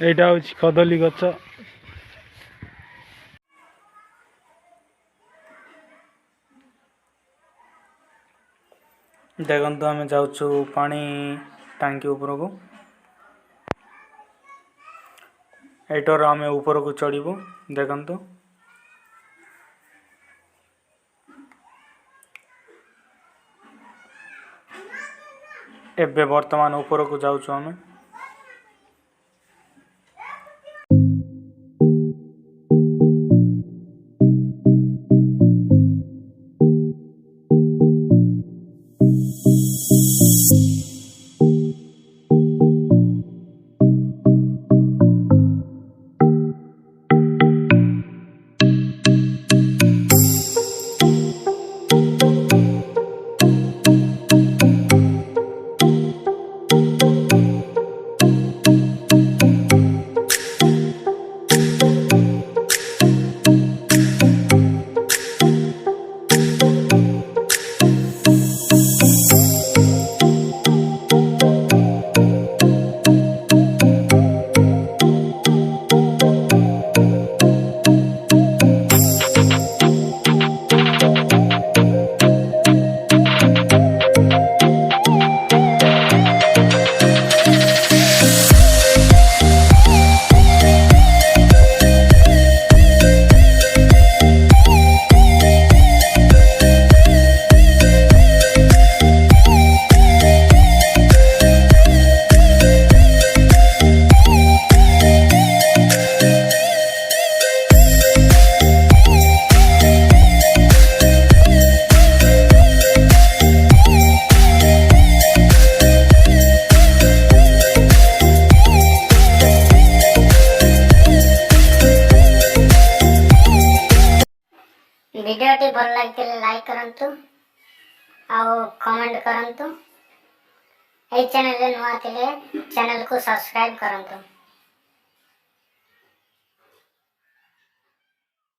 এইটা হচ্ছে কদলী গছ। ଦେଖନ୍ତୁ ଆମେ ଯାଉଛୁ ପାଣି ଟାଙ୍କି ଉପରକୁ। ଏଇଟାରୁ ଆମେ ଉପରକୁ ଚଢ଼ିବୁ। ଦେଖନ୍ତୁ ଏବେ ବର୍ତ୍ତମାନ ଉପରକୁ ଯାଉଛୁ ଆମେ। भिडियोटी भल लगे लाइक करंतु आउ कमेंट करंतु। ए चैनल नुआ थिले चैनल को सब्सक्राइब करंतु।